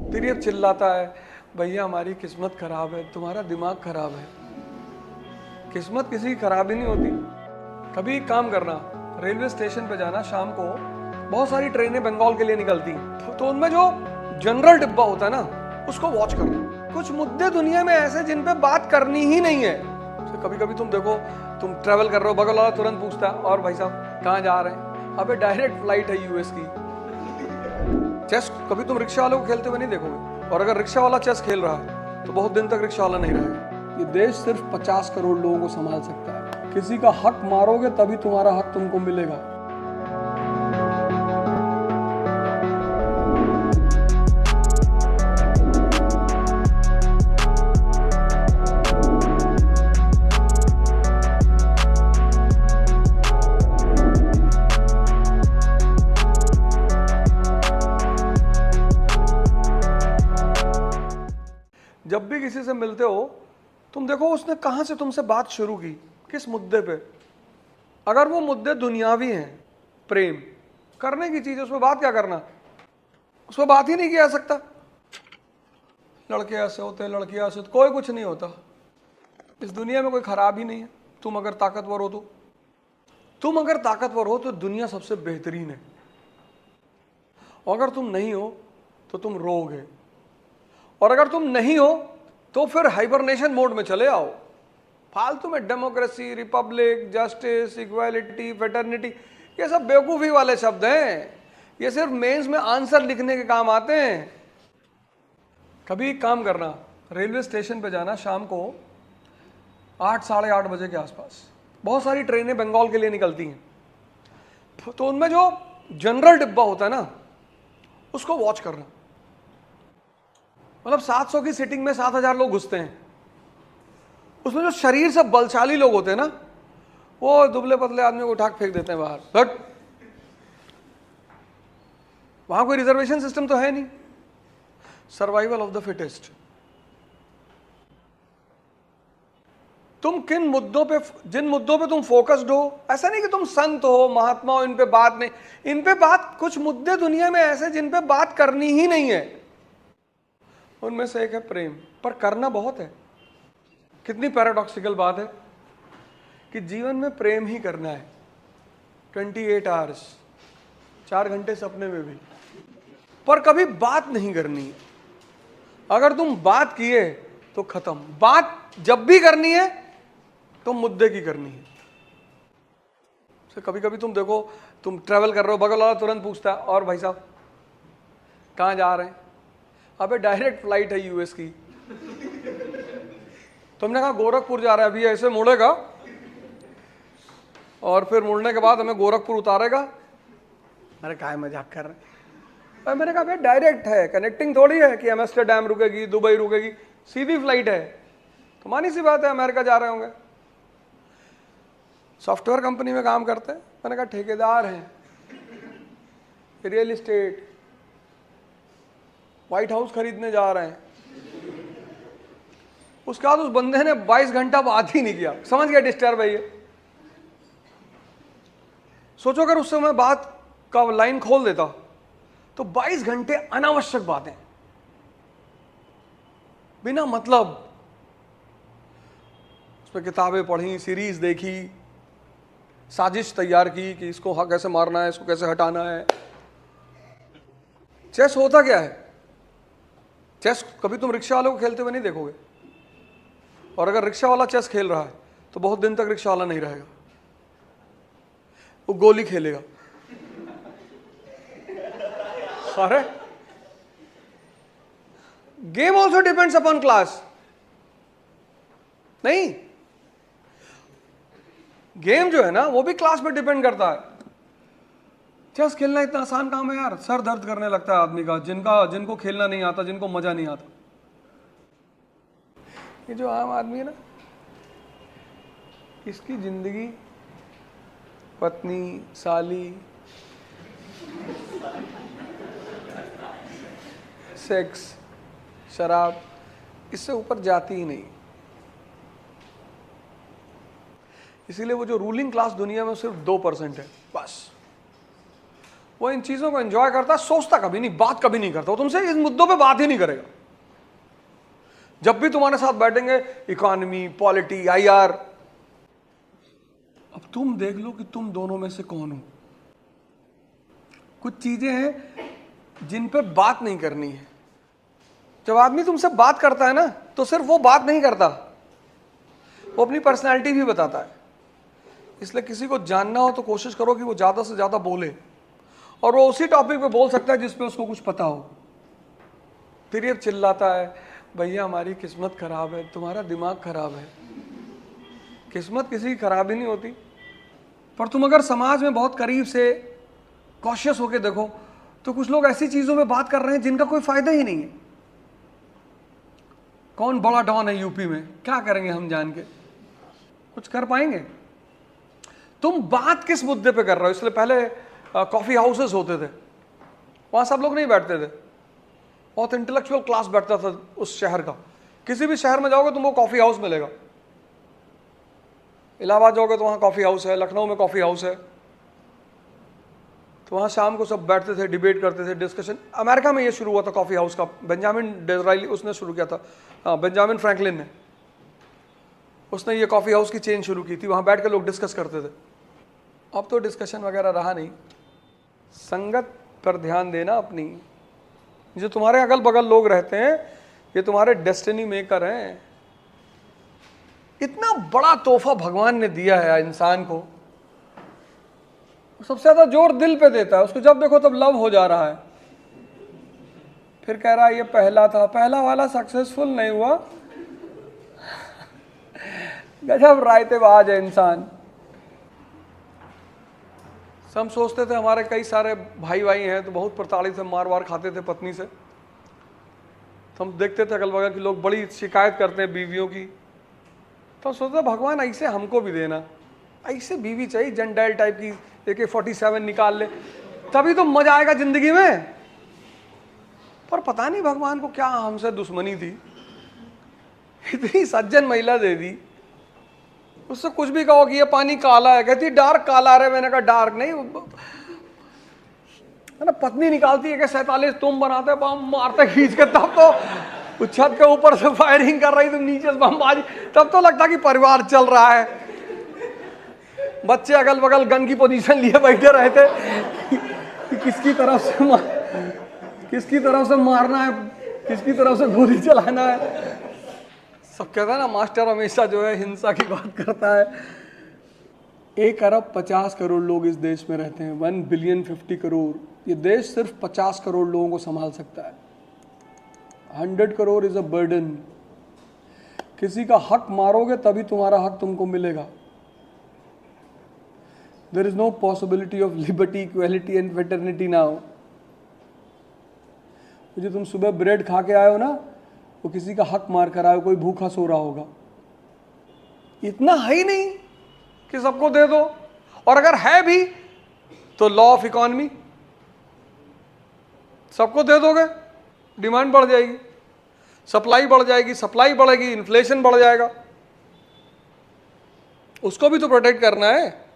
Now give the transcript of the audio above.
फिर ये चिल्लाता है, भैया हमारी किस्मत खराब है, तुम्हारा दिमाग खराब है। किस्मत किसी की खराब ही नहीं होती। कभी एक काम करना, रेलवे स्टेशन पे जाना, शाम को बहुत सारी ट्रेनें बंगाल के लिए निकलती हैं, तो उनमें जो जनरल डिब्बा होता है ना, उसको वॉच करना। कुछ मुद्दे दुनिया में ऐसे जिन पे बात करनी ही नहीं है। तो कभी कभी तुम देखो, तुम ट्रेवल कर रहे हो, बगल वाला तुरंत पूछता है, और भाई साहब कहाँ जा रहे हैं? अबे डायरेक्ट फ्लाइट है यूएस की। चेस कभी तुम रिक्शा वालों को खेलते हुए नहीं देखोगे, और अगर रिक्शा वाला चेस खेल रहा है तो बहुत दिन तक रिक्शा वाला नहीं रहेगा। ये देश सिर्फ 50 करोड़ लोगों को संभाल सकता है। किसी का हक मारोगे तभी तुम्हारा हक तुमको मिलेगा। जब भी किसी से मिलते हो, तुम देखो उसने कहां से तुमसे बात शुरू की, किस मुद्दे पे। अगर वो मुद्दे दुनियावी हैं, प्रेम करने की चीज, उसमें बात क्या करना, उसमें बात ही नहीं किया जा सकता। लड़के ऐसे होते हैं, लड़कियां ऐसे, कोई कुछ नहीं होता। इस दुनिया में कोई खराब ही नहीं है। तुम अगर ताकतवर हो तो दुनिया सबसे बेहतरीन है। अगर तुम नहीं हो तो तुम रोगे, और अगर तुम नहीं हो तो फिर हाइबरनेशन मोड में चले आओ। फालतू में democracy, Republic, justice, equality, fraternity, ये सब बेवकूफी वाले शब्द हैं। ये सिर्फ मेंस में आंसर लिखने के काम आते हैं। कभी एक काम करना, रेलवे स्टेशन पे जाना, शाम को 8 साढ़े 8 बजे के आसपास। बहुत सारी ट्रेनें बंगाल के लिए निकलती हैं, तो उनमें जो जनरल डिब्बा होता है ना, उसको वॉच करना। मतलब 700 की सीटिंग में 7000 लोग घुसते हैं। उसमें जो शरीर से बलशाली लोग होते हैं ना, वो दुबले पतले आदमी को उठा के फेंक देते हैं बाहर। बट वहां कोई रिजर्वेशन सिस्टम तो है नहीं। Survival of the fittest. तुम किन मुद्दों पे, जिन मुद्दों पे तुम फोकस्ड हो, ऐसा नहीं कि तुम संत हो, महात्मा हो, इन पे बात नहीं। इन पे बात, कुछ मुद्दे दुनिया में ऐसे जिन पे बात करनी ही नहीं है। उनमें से एक है प्रेम, पर करना बहुत है। कितनी पैराडॉक्सिकल बात है कि जीवन में प्रेम ही करना है 28 आवर्स, 4 घंटे सपने में भी, पर कभी बात नहीं करनी है। अगर तुम बात किए तो खत्म। बात जब भी करनी है तो मुद्दे की करनी है। तो कभी कभी तुम देखो, तुम ट्रेवल कर रहे हो, बगल वाला तुरंत पूछता है, और भाई साहब कहाँ जा रहे हैं? अबे डायरेक्ट फ्लाइट है यूएस की। तुमने कहा गोरखपुर जा रहा है, अभी ऐसे मुड़ेगा और फिर मुड़ने के बाद हमें गोरखपुर उतारेगा। अरे काय मजाक कर रहे हैं। मैंने कहा भाई डायरेक्ट है, कनेक्टिंग थोड़ी है कि एम्स्टर्डम रुकेगी, दुबई रुकेगी, सीधी फ्लाइट है। तो मानी सी बात है, अमेरिका जा रहे होंगे। सॉफ्टवेयर कंपनी में काम करते हैं। मैंने कहा ठेकेदार हैं, रियल एस्टेट, व्हाइट हाउस खरीदने जा रहे हैं। उसके बाद उस बंदे ने 22 घंटा बात ही नहीं किया। समझ गया डिस्टर्ब है ये। सोचो अगर उससे मैं बात का लाइन खोल देता तो 22 घंटे अनावश्यक बातें, बिना मतलब। उस पर किताबें पढ़ी, सीरीज देखी, साजिश तैयार की कि इसको कैसे मारना है, इसको कैसे हटाना है। चेस होता क्या है? चेस कभी तुम रिक्शा वालों को खेलते हुए नहीं देखोगे, और अगर रिक्शा वाला चेस खेल रहा है तो बहुत दिन तक रिक्शा वाला नहीं रहेगा। वो गोली खेलेगा। अरे game also depends upon class. नहीं, गेम जो है ना वो भी क्लास पे डिपेंड करता है। चेस खेलना इतना आसान काम है यार, सर दर्द करने लगता है आदमी का, जिनको खेलना नहीं आता, जिनको मजा नहीं आता। ये जो आम आदमी है ना, इसकी जिंदगी पत्नी, साली, सेक्स, शराब, इससे ऊपर जाती ही नहीं। इसीलिए वो जो रूलिंग क्लास दुनिया में सिर्फ 2% है बस। वो इन चीजों को एंजॉय करता है, सोचता कभी नहीं, बात कभी नहीं करता, वो तुमसे इन मुद्दों पे बात ही नहीं करेगा। जब भी तुम्हारे साथ बैठेंगे इकोनॉमी, पॉलिटी, IR। अब तुम देख लो कि तुम दोनों में से कौन हो। कुछ चीजें हैं जिन पे बात नहीं करनी है। जब आदमी तुमसे बात करता है ना, तो सिर्फ वो बात नहीं करता, वो अपनी पर्सनैलिटी भी बताता है। इसलिए किसी को जानना हो तो कोशिश करो कि वो ज्यादा से ज्यादा बोले, और वो उसी टॉपिक पे बोल सकता है जिस पे उसको कुछ पता हो। फिर ये चिल्लाता है, भैया हमारी किस्मत खराब है, तुम्हारा दिमाग खराब है। किस्मत किसी की खराब ही नहीं होती, पर तुम अगर समाज में बहुत करीब से कॉशियस होके देखो तो कुछ लोग ऐसी चीजों में बात कर रहे हैं जिनका कोई फायदा ही नहीं है। कौन बड़ा डॉन है यूपी में, क्या करेंगे हम जान के, कुछ कर पाएंगे? तुम बात किस मुद्दे पे कर रहे हो? इसलिए पहले कॉफी हाउसेस होते थे, वहां सब लोग नहीं बैठते थे, बहुत इंटेलेक्चुअल क्लास बैठता था उस शहर का। किसी भी शहर में जाओगे तुमको कॉफी हाउस मिलेगा। इलाहाबाद जाओगे तो वहाँ कॉफ़ी हाउस है, लखनऊ में कॉफ़ी हाउस है, तो वहाँ शाम को सब बैठते थे, डिबेट करते थे, डिस्कशन। अमेरिका में ये शुरू हुआ था कॉफ़ी हाउस का, बेंजामिन डिज़राइली उसने शुरू किया था, हाँ बेंजामिन फ्रैंकलिन ने, उसने ये कॉफ़ी हाउस की चेन शुरू की थी, वहाँ बैठ के लोग डिस्कस करते थे। अब तो डिस्कशन वगैरह रहा नहीं। संगत पर ध्यान देना अपनी। जो तुम्हारे अगल बगल लोग रहते हैं ये तुम्हारे डेस्टिनी मेकर हैं। इतना बड़ा तोहफा भगवान ने दिया है इंसान को, सबसे ज्यादा जोर दिल पे देता है, उसको जब देखो तब लव हो जा रहा है। फिर कह रहा है ये पहला था, पहला वाला सक्सेसफुल नहीं हुआ। गजब रायतेबाज है इंसान। हम सोचते थे हमारे कई सारे भाई हैं तो बहुत प्रताड़ित थे, मार वार खाते थे पत्नी से, तो हम देखते थे अगल बगल के लोग बड़ी शिकायत करते हैं बीवियों की, तो सोचते भगवान ऐसे हमको भी देना, ऐसे बीवी चाहिए जंडाइल टाइप की, AK-47 निकाल ले, तभी तो मजा आएगा जिंदगी में। पर पता नहीं भगवान को क्या हमसे दुश्मनी थी, इतनी सज्जन महिला दे दी। उससे कुछ भी कहो कि ये पानी काला है, कहती डार्क काला है। मैंने कहा डार्क नहीं, है ना, पत्नी निकालती है कि 47 तुम बनाते बम मारते खींच के, तब तो छत के ऊपर से फायरिंग कर रही, तुम नीचे से बमबाजी, तब तो लगता कि परिवार चल रहा है। बच्चे अगल बगल गन की पोजीशन लिए बैठे रहते कि किसकी तरफ से मारना है, किसकी तरफ से गोली चलाना है। सब कहता है ना मास्टर हमेशा जो है हिंसा की बात करता है। 1 अरब 50 करोड़ लोग इस देश में रहते हैं, 1 बिलियन 50 करोड़। ये देश सिर्फ 50 करोड़ लोगों को संभाल सकता है। 100 करोड़ इज अ बर्डन। किसी का हक मारोगे तभी तुम्हारा हक तुमको मिलेगा। There is no possibility of liberty, equality and fraternity now. जो तुम सुबह ब्रेड खा के आए हो ना, वो किसी का हक मार कर आए, कोई भूखा सो रहा होगा। इतना है ही नहीं कि सबको दे दो, और अगर है भी तो लॉ ऑफ इकोनॉमी, सबको दे दोगे डिमांड बढ़ जाएगी, सप्लाई बढ़ जाएगी, सप्लाई बढ़ेगी, इन्फ्लेशन बढ़ जाएगा। उसको भी तो प्रोटेक्ट करना है।